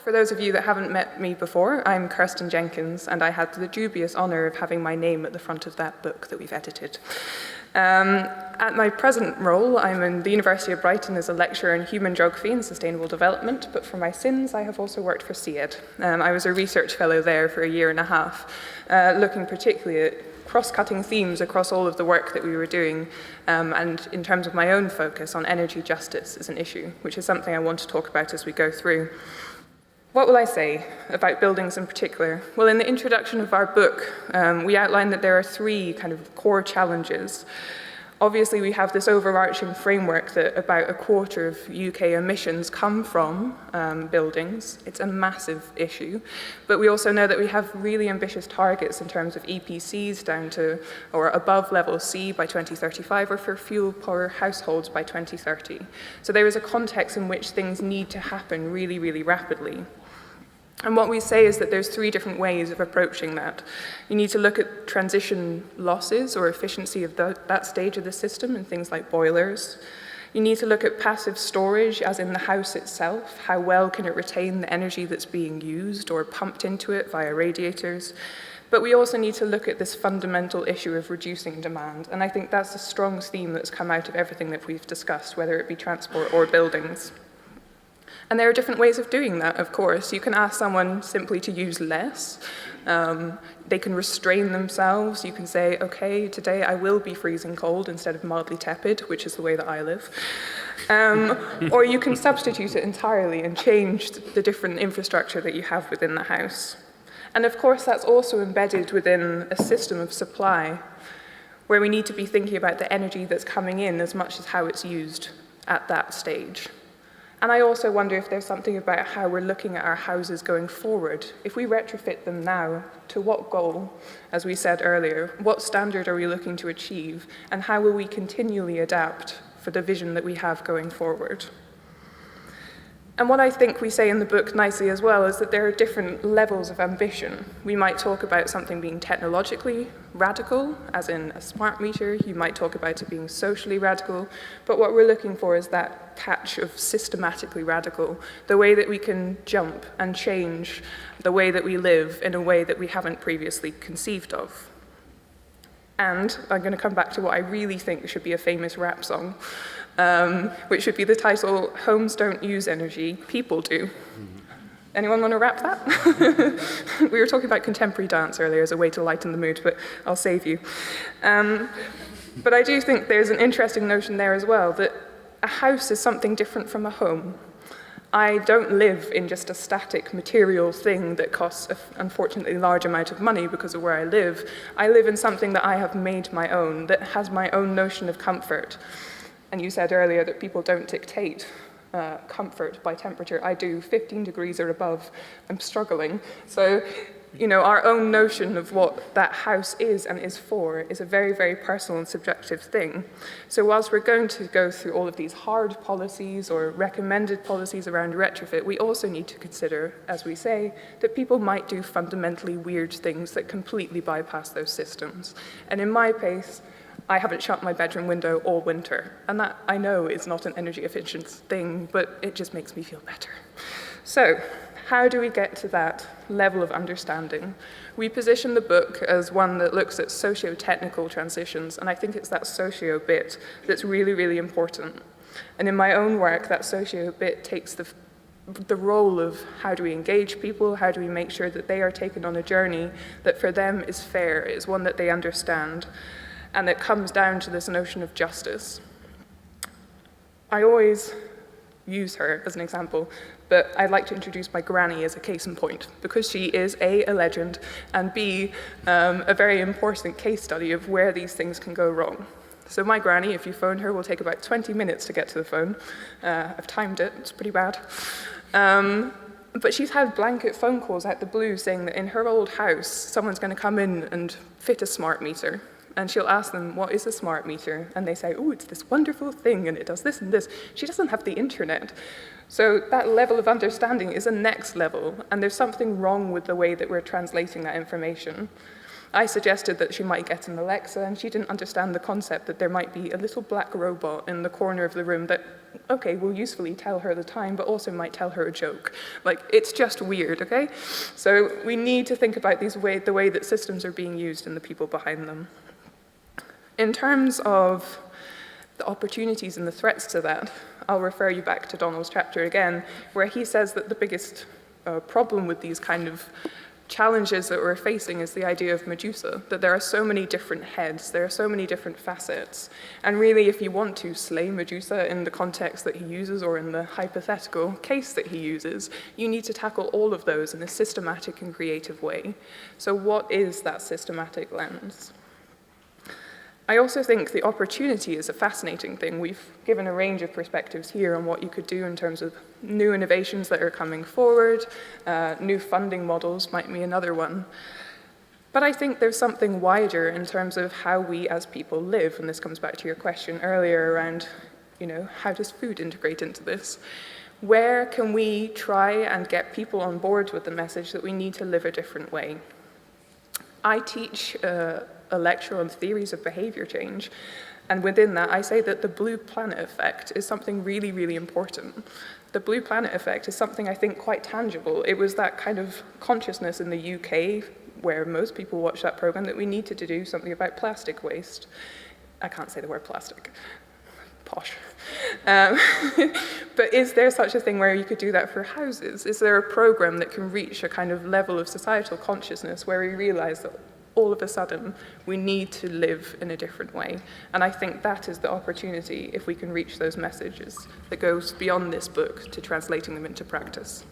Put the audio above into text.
For those of you that haven't met me before, I'm Kirsten Jenkins, and I had the dubious honour of having my name at the front of that book that we've edited. At my present role, I'm in the University of Brighton as a lecturer in human geography and sustainable development, but for my sins, I have also worked for CED. I was a research fellow there for a year and a half, looking particularly at cross-cutting themes across all of the work that we were doing, and in terms of my own focus on energy justice as an issue, which is something I want to talk about as we go through. What will I say about buildings in particular? Well, in the introduction of our book, we outline that there are three kind of core challenges. Obviously, we have this overarching framework that about a quarter of UK emissions come from buildings. It's a massive issue. But we also know that we have really ambitious targets in terms of EPCs down to or above level C by 2035, or for fuel-poor households by 2030. So there is a context in which things need to happen really, really rapidly. And what we say is that there's three different ways of approaching that. You need to look at transition losses or efficiency of that stage of the system and things like boilers. You need to look at passive storage, as in the house itself. How well can it retain the energy that's being used or pumped into it via radiators? But we also need to look at this fundamental issue of reducing demand. And I think that's a strong theme that's come out of everything that we've discussed, whether it be transport or buildings. And there are different ways of doing that, of course. You can ask someone simply to use less. They can restrain themselves. You can say, okay, today I will be freezing cold instead of mildly tepid, which is the way that I live. Or you can substitute it entirely and change the different infrastructure that you have within the house. And of course, that's also embedded within a system of supply, where we need to be thinking about the energy that's coming in as much as how it's used at that stage. And I also wonder if there's something about how we're looking at our houses going forward. If we retrofit them now, to what goal? As we said earlier, what standard are we looking to achieve? And how will we continually adapt for the vision that we have going forward? And what I think we say in the book nicely as well is that there are different levels of ambition. We might talk about something being technologically radical, as in a smart meter. You might talk about it being socially radical. But what we're looking for is that patch of systematically radical, the way that we can jump and change the way that we live in a way that we haven't previously conceived of. And I'm going to come back to what I really think should be a famous rap song, which should be the title, Homes Don't Use Energy, People Do. Anyone want to rap that? We were talking about contemporary dance earlier as a way to lighten the mood, but I'll save you. But I do think there's an interesting notion there as well, that a house is something different from a home. I don't live in just a static material thing that costs an unfortunately large amount of money because of where I live. I live in something that I have made my own, that has my own notion of comfort. And you said earlier that people don't dictate comfort by temperature. I do. 15 degrees or above, I'm struggling. So, our own notion of what that house is and is for is a very, very personal and subjective thing. So whilst we're going to go through all of these hard policies or recommended policies around retrofit, we also need to consider, as we say, that people might do fundamentally weird things that completely bypass those systems. And in my case, I haven't shut my bedroom window all winter. And that, I know, is not an energy efficient thing, but it just makes me feel better. So, how do we get to that level of understanding? We position the book as one that looks at socio-technical transitions, and I think it's that socio bit that's really, really important. And in my own work, that socio bit takes the role of how do we engage people, how do we make sure that they are taken on a journey that for them is fair, is one that they understand, and it comes down to this notion of justice. I always use her as an example, but I'd like to introduce my granny as a case in point, because she is A, a legend, and B, a very important case study of where these things can go wrong. So my granny, if you phone her, will take about 20 minutes to get to the phone. I've timed it, it's pretty bad. But she's had blanket phone calls out the blue saying that in her old house, someone's going to come in and fit a smart meter. And she'll ask them, what is a smart meter? And they say, oh, it's this wonderful thing, and it does this and this. She doesn't have the internet. So that level of understanding is a next level, and there's something wrong with the way that we're translating that information. I suggested that she might get an Alexa, and she didn't understand the concept that there might be a little black robot in the corner of the room that, okay, will usefully tell her the time, but also might tell her a joke. Like, it's just weird, okay? So we need to think about the way that systems are being used and the people behind them. In terms of the opportunities and the threats to that, I'll refer you back to Donald's chapter again, where he says that the biggest problem with these kind of challenges that we're facing is the idea of Medusa, that there are so many different heads, there are so many different facets, and really if you want to slay Medusa in the context that he uses or in the hypothetical case that he uses, you need to tackle all of those in a systematic and creative way. So what is that systematic lens? I also think the opportunity is a fascinating thing. We've given a range of perspectives here on what you could do in terms of new innovations that are coming forward. New funding models might be another one. But I think there's something wider in terms of how we as people live, and this comes back to your question earlier around, how does food integrate into this? Where can we try and get people on board with the message that we need to live a different way? I teach a lecture on theories of behavior change, and within that I say that the blue planet effect is something really, really important. The blue planet effect is something I think quite tangible. It was that kind of consciousness in the UK, where most people watch that program, that we needed to do something about plastic waste. I can't say the word plastic. Posh. But is there such a thing where you could do that for houses? Is there a program that can reach a kind of level of societal consciousness where we realize that all of a sudden we need to live in a different way? And I think that is the opportunity, if we can reach those messages, that goes beyond this book to translating them into practice.